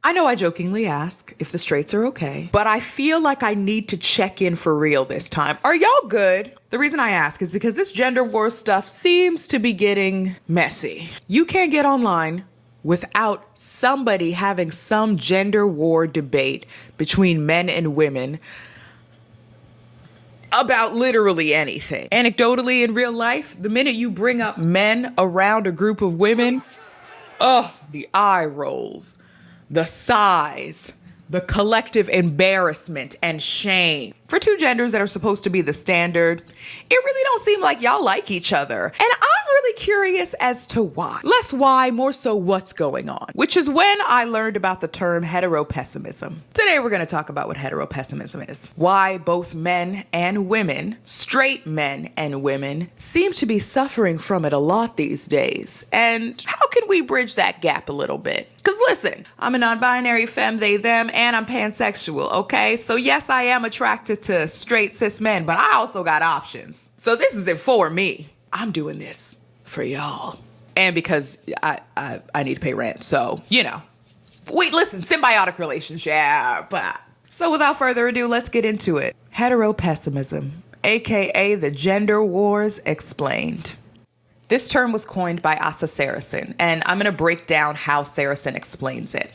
I know I jokingly ask if the straights are okay, but I feel like I need to check in for real this time. Are y'all good? The reason I ask is because this gender war stuff seems to be getting messy. You can't get online without somebody having some gender war debate between men and women about literally anything. Anecdotally, in real life, the minute you bring up men around a group of women, the eye rolls, the sighs, the collective embarrassment and shame. For two genders that are supposed to be the standard, it really don't seem like y'all like each other. And I'm really curious as to why. Less why, more so what's going on. Which is when I learned about the term heteropessimism. Today we're going to talk about what heteropessimism is. Why both men and women, straight men and women, seem to be suffering from it a lot these days. And how can we bridge that gap a little bit? Because listen, I'm a non-binary femme, they, them, and I'm pansexual, okay? So yes, I am attracted to straight cis men, but I also got options. So this isn't for me. I'm doing this for y'all. And because I need to pay rent, so, you know. Wait, listen, symbiotic relationship. So without further ado, let's get into it. Heteropessimism, aka the gender wars explained. This term was coined by Asa Saracen, and I'm going to break down how Saracen explains it.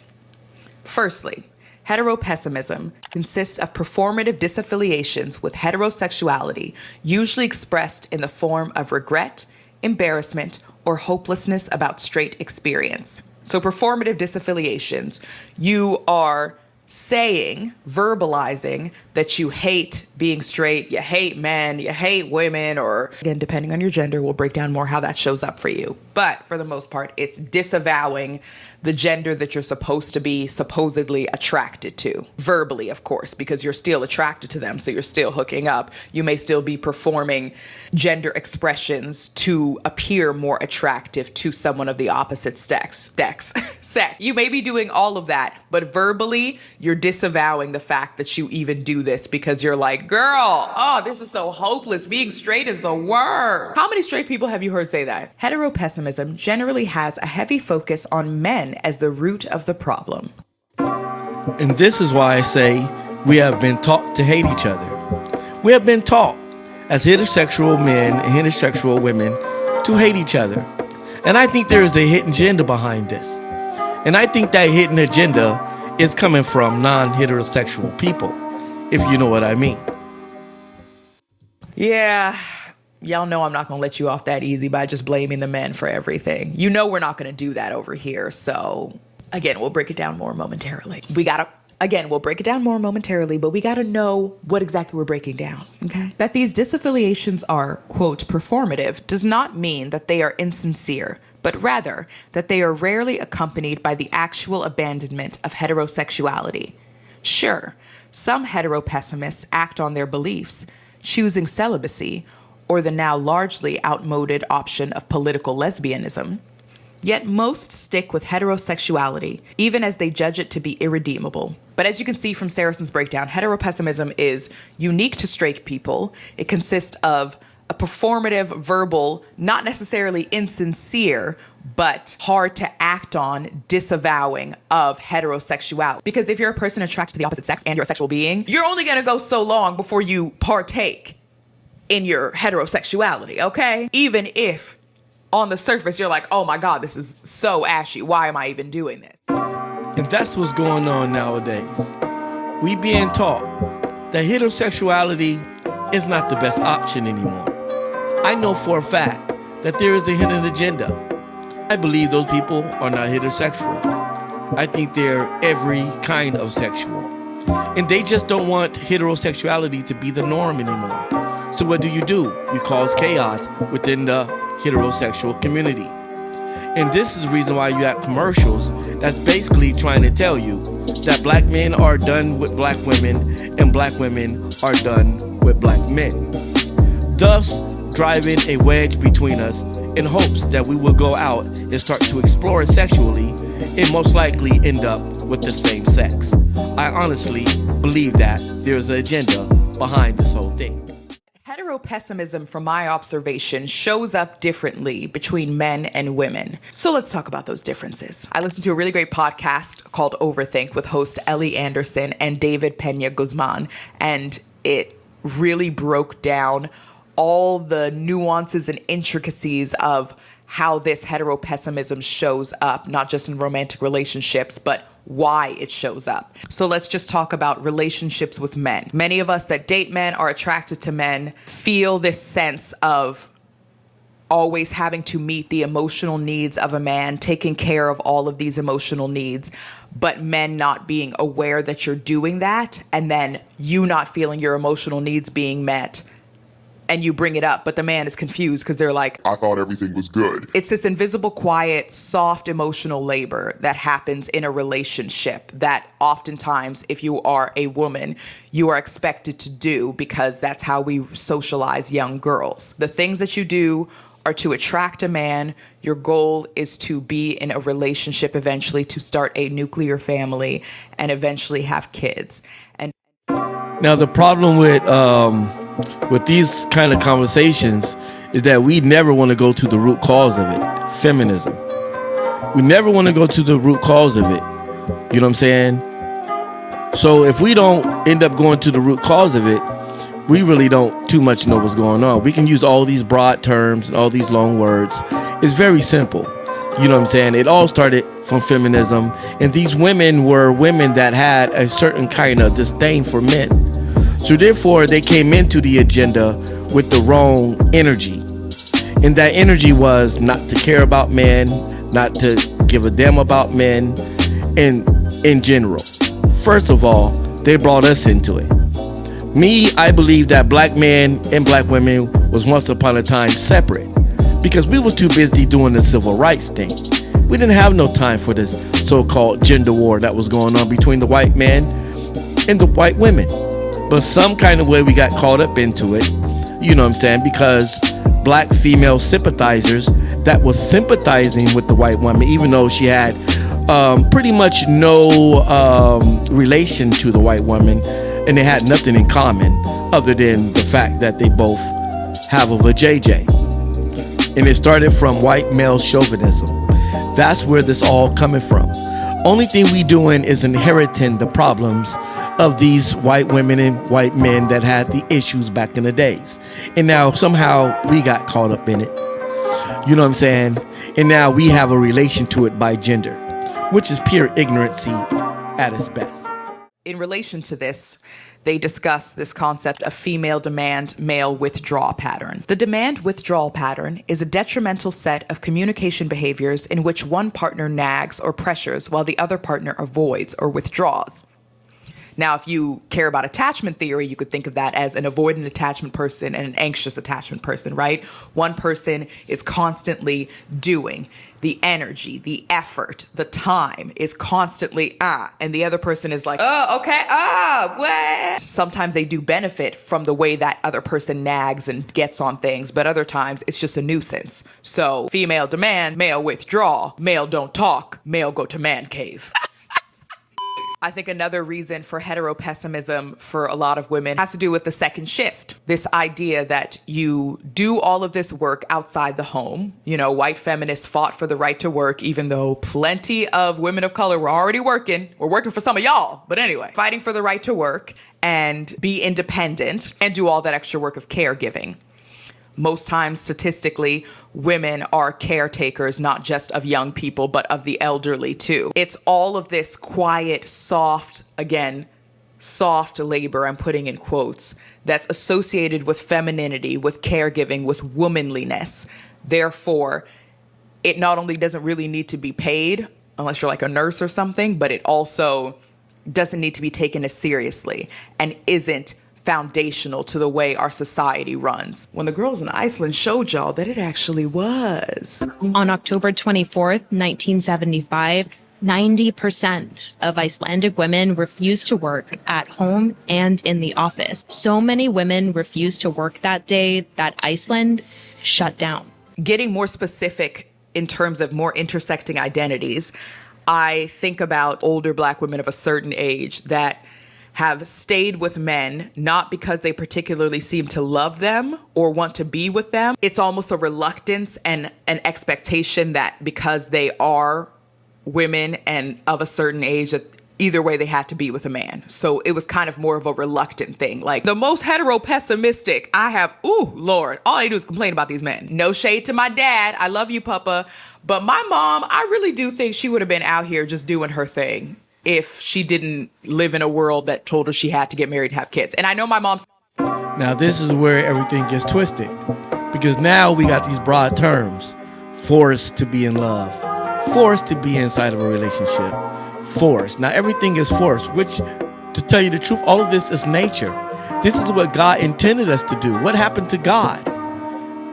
Firstly, heteropessimism consists of performative disaffiliations with heterosexuality, usually expressed in the form of regret, embarrassment, or hopelessness about straight experience. So performative disaffiliations, you are saying, verbalizing that you hate being straight, you hate men, you hate women, or again, depending on your gender, we'll break down more how that shows up for you. But for the most part, it's disavowing the gender that you're supposed to be supposedly attracted to. Verbally, of course, because you're still attracted to them, so you're still hooking up. You may still be performing gender expressions to appear more attractive to someone of the opposite sex. You may be doing all of that, but verbally, you're disavowing the fact that you even do this because you're like, girl, this is so hopeless. Being straight is the worst. How many straight people have you heard say that? Heteropessimism generally has a heavy focus on men as the root of the problem. And this is why I say we have been taught to hate each other. We have been taught as heterosexual men and heterosexual women to hate each other. And I think there is a hidden agenda behind this. And I think that hidden agenda is coming from non-heterosexual people, if you know what I mean. Yeah, y'all know I'm not going to let you off that easy by just blaming the men for everything. You know we're not going to do that over here. So, again, we'll break it down more momentarily. But we got to know what exactly we're breaking down, okay? That these disaffiliations are, quote, performative does not mean that they are insincere, but rather that they are rarely accompanied by the actual abandonment of heterosexuality. Sure, some heteropessimists act on their beliefs, choosing celibacy, or the now largely outmoded option of political lesbianism. Yet most stick with heterosexuality, even as they judge it to be irredeemable. But as you can see from Saracen's breakdown, heteropessimism is unique to straight people. It consists of a performative, verbal, not necessarily insincere, but hard to act on disavowing of heterosexuality. Because if you're a person attracted to the opposite sex and you're a sexual being, you're only going to go so long before you partake in your heterosexuality, okay? Even if on the surface you're like, oh my God, this is so ashy. Why am I even doing this? And that's what's going on nowadays. We being taught that heterosexuality is not the best option anymore. I know for a fact that there is a hidden agenda. I believe those people are not heterosexual. I think they're every kind of sexual. And they just don't want heterosexuality to be the norm anymore. So what do? You cause chaos within the heterosexual community. And this is the reason why you have commercials that's basically trying to tell you that black men are done with black women and black women are done with black men. Thus, driving a wedge between us in hopes that we will go out and start to explore sexually and most likely end up with the same sex. I honestly believe that there's an agenda behind this whole thing. Heteropessimism, from my observation, shows up differently between men and women. So let's talk about those differences. I listened to a really great podcast called Overthink with host Ellie Anderson and David Pena Guzman, and it really broke down all the nuances and intricacies of how this heteropessimism shows up, not just in romantic relationships, but why it shows up. So let's just talk about relationships with men. Many of us that date men, are attracted to men, feel this sense of always having to meet the emotional needs of a man, taking care of all of these emotional needs, but men not being aware that you're doing that, and then you not feeling your emotional needs being met. And you bring it up, but the man is confused because they're like, I thought everything was good. It's this invisible, quiet, soft emotional labor that happens in a relationship that oftentimes, if you are a woman, you are expected to do because that's how we socialize young girls. The things that you do are to attract a man. Your goal is to be in a relationship eventually, to start a nuclear family and eventually have kids. And Now, the problem with these kind of conversations is that we never want to go to the root cause of it. Feminism. We never want to go to the root cause of it. You know what I'm saying? So if we don't end up going to the root cause of it, we really don't too much know what's going on. We can use all these broad terms and all these long words. It's very simple. You know what I'm saying? It all started from feminism, and these women were women that had a certain kind of disdain for men. So therefore, they came into the agenda with the wrong energy. And that energy was not to care about men, not to give a damn about men, and in general. First of all, they brought us into it. Me, I believe that black men and black women was once upon a time separate because we were too busy doing the civil rights thing. We didn't have no time for this so-called gender war that was going on between the white men and the white women. But some kind of way we got caught up into it, you know what I'm saying, because black female sympathizers that was sympathizing with the white woman, even though she had pretty much no relation to the white woman, and they had nothing in common other than the fact that they both have a vajayjay. And it started from white male chauvinism. That's where this all coming from. Only thing we doing is inheriting the problems of these white women and white men that had the issues back in the days. And now somehow we got caught up in it. You know what I'm saying? And now we have a relation to it by gender, which is pure ignorancy at its best. in relation to this, they discuss this concept of female demand, male withdrawal pattern. The demand withdrawal pattern is a detrimental set of communication behaviors in which one partner nags or pressures while the other partner avoids or withdraws. Now, if you care about attachment theory, you could think of that as an avoidant attachment person and an anxious attachment person, right? One person is constantly doing. The energy, the effort, the time is constantly, and the other person is like, oh, okay, what? Sometimes they do benefit from the way that other person nags and gets on things, but other times it's just a nuisance. So female demand, male withdraw, male don't talk, male go to man cave. I think another reason for heteropessimism for a lot of women has to do with the second shift. This idea that you do all of this work outside the home. You know, white feminists fought for the right to work, even though plenty of women of color were already working. We're working for some of y'all. But anyway, fighting for the right to work and be independent and do all that extra work of caregiving. Most times, statistically, women are caretakers, not just of young people, but of the elderly too. It's all of this quiet, soft, again, soft labor, I'm putting in quotes, that's associated with femininity, with caregiving, with womanliness. Therefore, it not only doesn't really need to be paid, unless you're like a nurse or something, but it also doesn't need to be taken as seriously and isn't foundational to the way our society runs. When the girls in Iceland showed y'all that it actually was. On October 24th, 1975, 90% of Icelandic women refused to work at home and in the office. So many women refused to work that day that Iceland shut down. Getting more specific in terms of more intersecting identities, I think about older Black women of a certain age that have stayed with men, not because they particularly seem to love them or want to be with them. It's almost a reluctance and an expectation that because they are women and of a certain age, that either way they had to be with a man. So it was kind of more of a reluctant thing. Like the most hetero pessimistic I have, ooh, Lord, all I do is complain about these men. No shade to my dad. I love you, Papa. But my mom, I really do think she would have been out here just doing her thing if she didn't live in a world that told her she had to get married and have kids. And I know my mom's... Now, this is where everything gets twisted, because now we got these broad terms: forced to be in love, forced to be inside of a relationship, forced. Now, everything is forced, which, to tell you the truth, all of this is nature. This is what God intended us to do. What happened to God?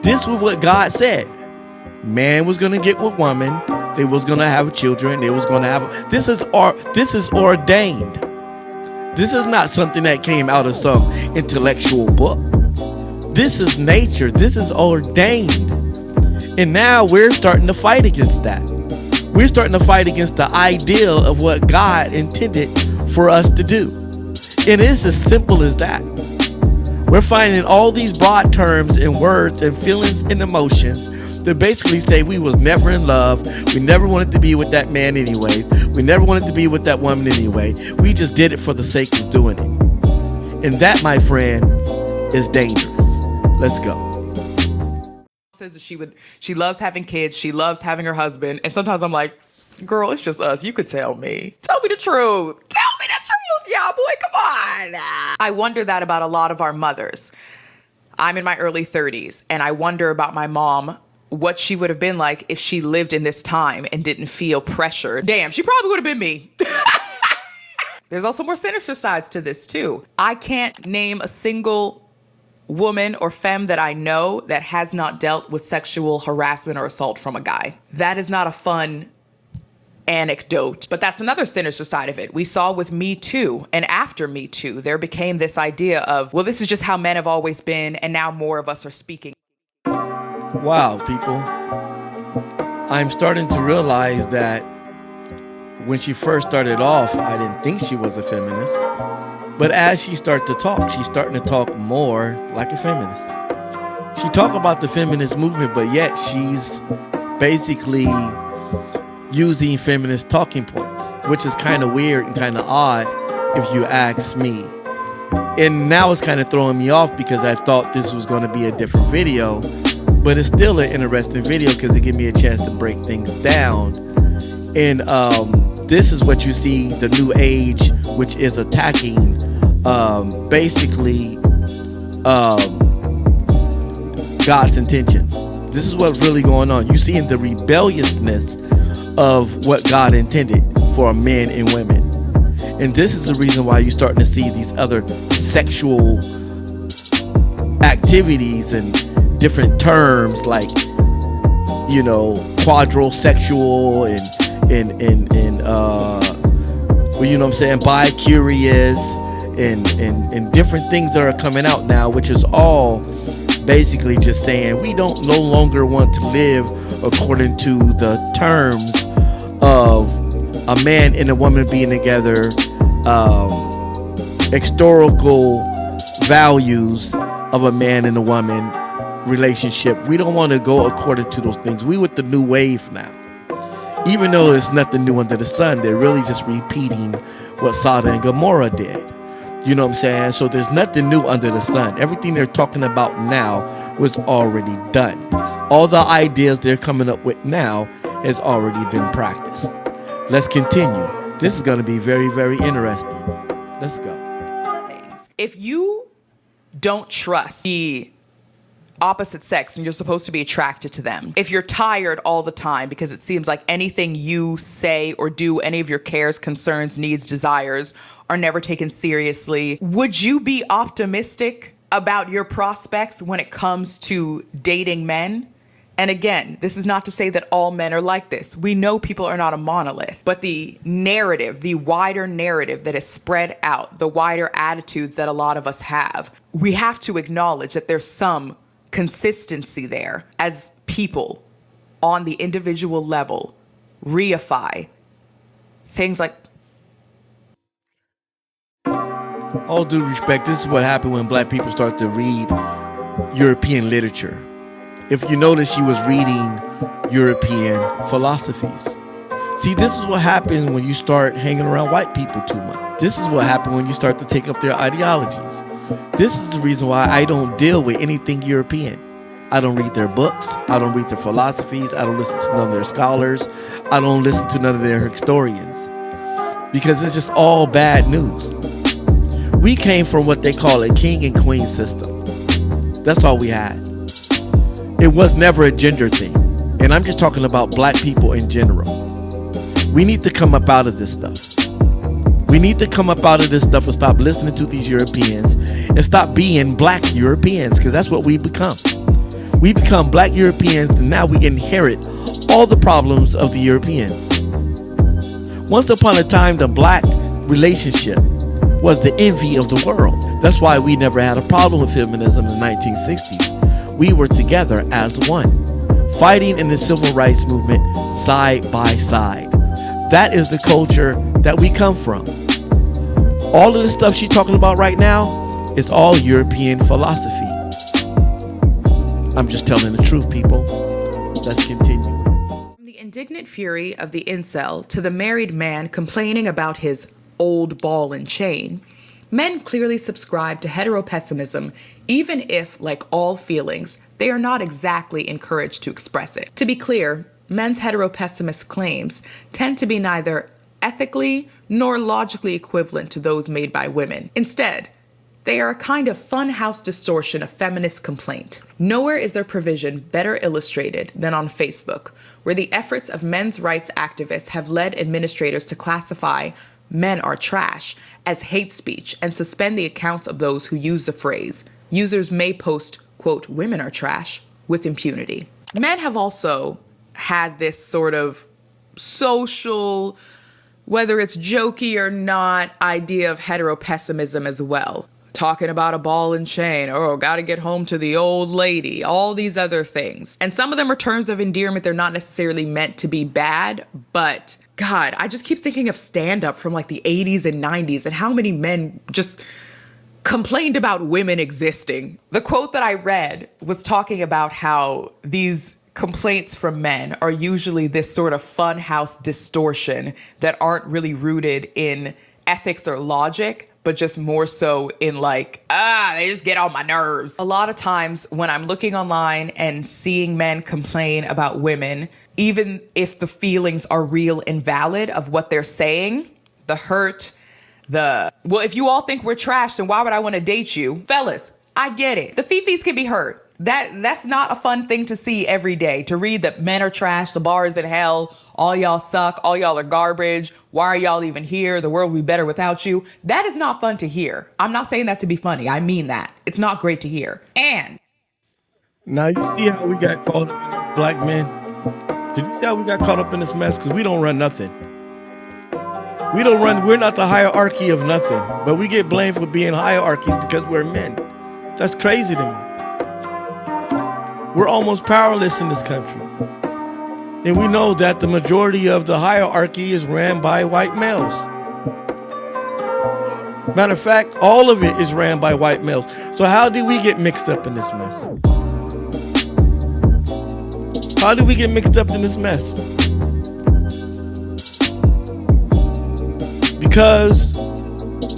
This was what God said. Man was going to get with woman. They was going to have children. They was going to have... This is ordained. This is not something that came out of some intellectual book. This is nature. This is ordained. And now we're starting to fight against that. We're starting to fight against the ideal of what God intended for us to do. And it's as simple as that. We're finding all these broad terms and words and feelings and emotions that basically say we was never in love. We never wanted to be with that man anyways. We never wanted to be with that woman anyway. We just did it for the sake of doing it. And that, my friend, is dangerous. Let's go. Says that she loves having kids. She loves having her husband. And sometimes I'm like, girl, it's just us. You could tell me. Tell me the truth. Tell me the truth, y'all, boy. Come on. I wonder that about a lot of our mothers. I'm in my early 30s, and I wonder about my mom, what she would have been like if she lived in this time and didn't feel pressured. Damn, she probably would have been me. There's also more sinister sides to this, too. I can't name a single woman or femme that I know that has not dealt with sexual harassment or assault from a guy. That is not a fun anecdote, but that's another sinister side of it. We saw with Me Too, and after Me Too, there became this idea of, well, this is just how men have always been, and now more of us are speaking. Wow, people. I'm starting to realize that when she first started off, I didn't think she was a feminist. But as she started to talk, she's starting to talk more like a feminist. She talked about the feminist movement, but yet she's basically using feminist talking points, which is kind of weird and kind of odd if you ask me. And now it's kind of throwing me off because I thought this was going to be a different video, but it's still an interesting video because it gives me a chance to break things down. And this is what you see, the new age, which is attacking basically God's intentions. This is what's really going on. You see the rebelliousness of what God intended for men and women. And this is the reason why you're starting to see these other sexual activities and different terms like, you know, quadrosexual and well, you know what I'm saying, bi-curious and different things that are coming out now, which is all basically just saying we don't no longer want to live according to the terms of a man and a woman being together, historical values of a man and a woman relationship. We don't want to go according to those things. We with the new wave now. Even though it's nothing new under the sun, they're really just repeating what Sodom and Gomorrah did. You know what I'm saying? So there's nothing new under the sun. Everything they're talking about now was already done. All the ideas they're coming up with now has already been practiced. Let's continue. This is going to be very, very interesting. Let's go. If you don't trust the opposite sex and you're supposed to be attracted to them, if you're tired all the time because it seems like anything you say or do, any of your cares, concerns, needs, desires are never taken seriously, would you be optimistic about your prospects when it comes to dating men? And again, this is not to say that all men are like this. We know people are not a monolith, but the narrative, the wider narrative that is spread out, the wider attitudes that a lot of us have, we have to acknowledge that there's some consistency there as people on the individual level reify things like All due respect, this is what happened when black people start to read European literature. If you notice, she was reading European philosophies. See, this is what happens when you start hanging around white people too much. This is what happens when you start to take up their ideologies. This is the reason why I don't deal with anything European. I don't read their books. I don't read their philosophies. I don't listen to none of their scholars. I don't listen to none of their historians. Because it's just all bad news. We came from what they call a king and queen system. That's all we had. It was never a gender thing. And I'm just talking about black people in general. We need to come up out of this stuff. We need to come up out of this stuff and stop listening to these Europeans and stop being black Europeans, because that's what we become. We become black Europeans, and now we inherit all the problems of the Europeans. Once upon a time, the black relationship was the envy of the world. That's why we never had a problem with feminism in the 1960s. We were together as one, fighting in the civil rights movement side by side. That is the culture that we come from. All of the stuff she's talking about right now is all European philosophy. I'm just telling the truth, people. Let's continue. From the indignant fury of the incel to the married man complaining about his old ball and chain, men clearly subscribe to heteropessimism, even if, like all feelings, they are not exactly encouraged to express it. To be clear, men's heteropessimist claims tend to be neither ethically nor logically equivalent to those made by women. Instead, they are a kind of funhouse distortion of feminist complaint. Nowhere is their provision better illustrated than on Facebook, where the efforts of men's rights activists have led administrators to classify "men are trash" as hate speech and suspend the accounts of those who use the phrase. Users may post, quote, "women are trash" with impunity. Men have also had this sort of social, whether it's jokey or not, idea of heteropessimism as well. Talking about a ball and chain, oh, gotta get home to the old lady, all these other things. And some of them are terms of endearment. They're not necessarily meant to be bad, but God, I just keep thinking of stand-up from like the 80s and 90s and how many men just complained about women existing. The quote that I read was talking about how these complaints from men are usually this sort of funhouse distortion that aren't really rooted in ethics or logic, but just more so in like, they just get on my nerves. A lot of times when I'm looking online and seeing men complain about women, even if the feelings are real and valid of what they're saying, the hurt, well, if you all think we're trash, then why would I want to date you? Fellas, I get it. The fifis can be hurt. That's not a fun thing to see every day, to read that men are trash, the bar is in hell, all y'all suck, all y'all are garbage, why are y'all even here, the world will be better without you. That is not fun to hear. I'm not saying that to be funny. I mean that. It's not great to hear. And now you see how we got caught up in this, black men? Did you see how we got caught up in this mess? Because we don't run nothing. We're not the hierarchy of nothing, but we get blamed for being hierarchy because we're men. That's crazy to me. We're almost powerless in this country. And we know that the majority of the hierarchy is ran by white males. Matter of fact, all of it is ran by white males. So how did we get mixed up in this mess? How did we get mixed up in this mess? Because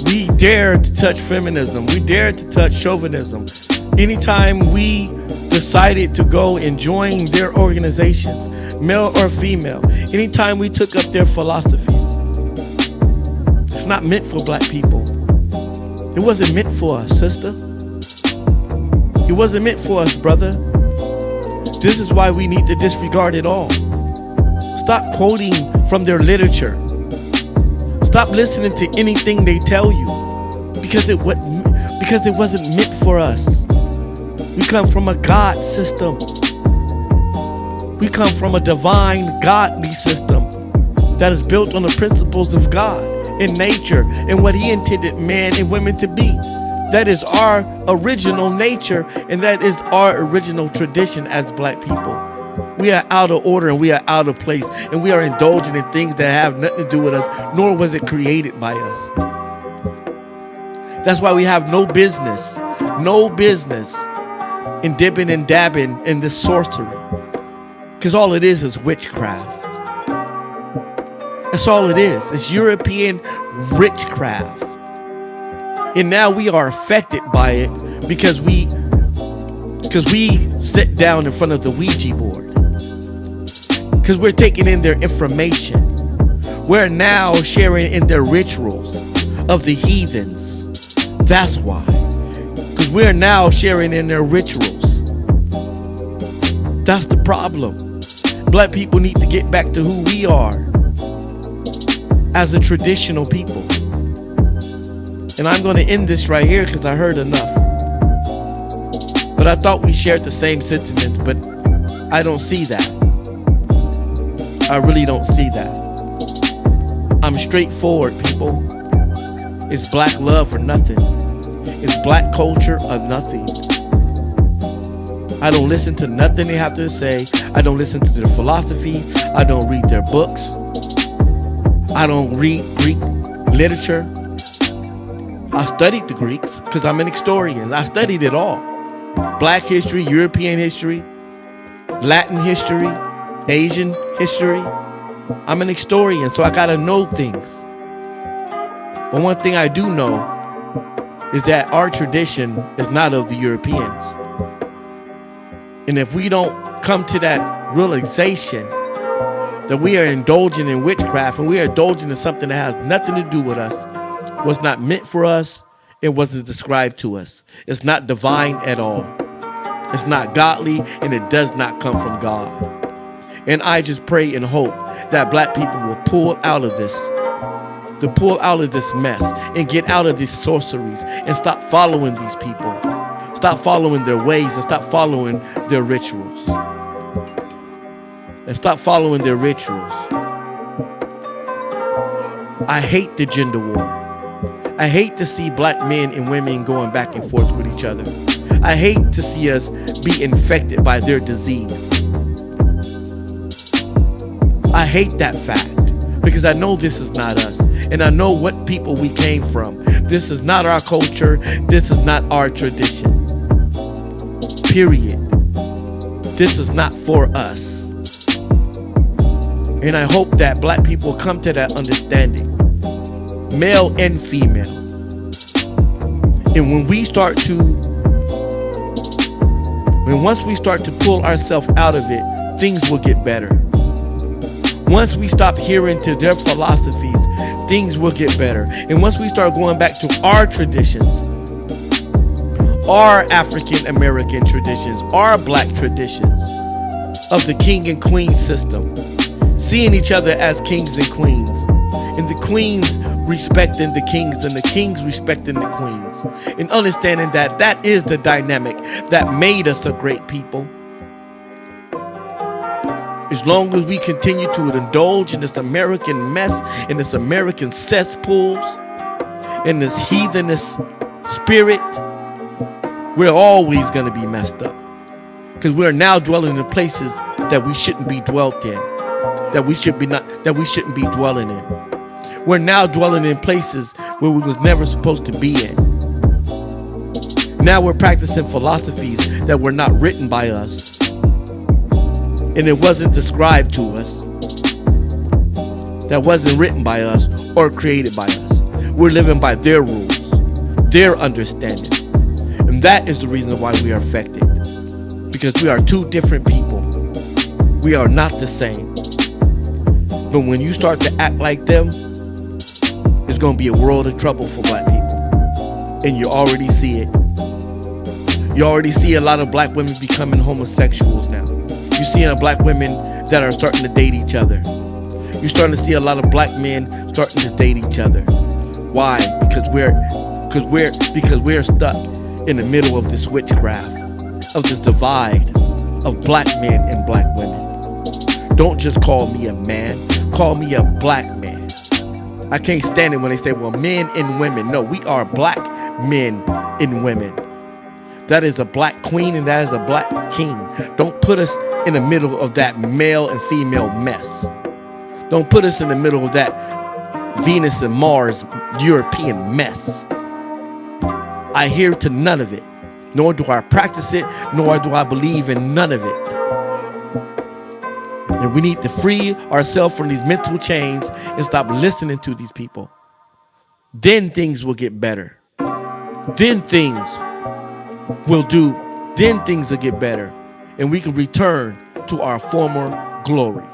we dared to touch feminism. We dared to touch chauvinism. Anytime we decided to go and join their organizations, male or female, anytime we took up their philosophies, it's not meant for black people. It wasn't meant for us, sister. It wasn't meant for us, brother. This is why we need to disregard it all. Stop quoting from their literature. Stop listening to anything they tell you, because it wasn't meant for us. We come from a God system. We come from a divine, godly system that is built on the principles of God and nature and what He intended men and women to be. That is our original nature, and that is our original tradition as black people. We are out of order and we are out of place, and we are indulging in things that have nothing to do with us, nor was it created by us. That's why we have no business in dipping and dabbing in this sorcery. Because all it is witchcraft. That's all it is. It's European witchcraft. And now we are affected by it because we sit down in front of the Ouija board. Because we're taking in their information. We're now sharing in their rituals of the heathens. That's why. Because we're now sharing in their rituals. That's the problem. Black people need to get back to who we are as a traditional people. And I'm going to end this right here because I heard enough. But I thought we shared the same sentiments, but I don't see that. I really don't see that. I'm straightforward, people. It's black love or nothing. It's black culture or nothing. I don't listen to nothing they have to say. I don't listen to their philosophy. I don't read their books. I don't read Greek literature. I studied the Greeks because I'm an historian. I studied it all. Black history, European history, Latin history, Asian history. I'm an historian, so I gotta know things. But one thing I do know is that our tradition is not of the Europeans. And if we don't come to that realization that we are indulging in witchcraft and we are indulging in something that has nothing to do with us, was not meant for us, it wasn't described to us. It's not divine at all. It's not godly, and it does not come from God. And I just pray and hope that black people will pull out of this, to pull out of this mess and get out of these sorceries and stop following these people. Stop following their ways and stop following their rituals. And stop following their rituals. I hate the gender war. I hate to see black men and women going back and forth with each other. I hate to see us be infected by their disease. I hate that fact because I know this is not us and I know what people we came from. This is not our culture. This is not our tradition. Period. This is not for us. And I hope that black people come to that understanding, male and female. And once we start to pull ourselves out of it, things will get better. Once we stop hearing to their philosophies, things will get better. And once we start going back to our traditions, our African American traditions, our black traditions of the king and queen system, seeing each other as kings and queens, and the queens respecting the kings and the kings respecting the queens, and understanding that that is the dynamic that made us a great people. As long as we continue to indulge in this American mess, in this American cesspools, in this heathenous spirit, we're always going to be messed up. Because we're now dwelling in places that we shouldn't be dwelt in, that we shouldn't be dwelling in. We're now dwelling in places where we was never supposed to be in. Now we're practicing philosophies that were not written by us. And it wasn't described to us. That wasn't written by us or created by us. We're living by their rules, their understanding. And that is the reason why we are affected. Because we are two different people. We are not the same. But when you start to act like them, it's going to be a world of trouble for black people. And you already see it. You already see a lot of black women becoming homosexuals now. You're seeing a black women that are starting to date each other. You're starting to see a lot of black men starting to date each other. Why? Because we're stuck in the middle of this witchcraft, of this divide of black men and black women. Don't just call me a man, call me a black man. I can't stand it when they say, well, men and women. No, we are black men and women. That is a black queen and that is a black king. Don't put us in the middle of that male and female mess. Don't put us in the middle of that Venus and Mars European mess. I adhere to none of it, nor do I practice it, nor do I believe in none of it. And we need to free ourselves from these mental chains and stop listening to these people. Then things will get better. Then things will get better. And we can return to our former glory.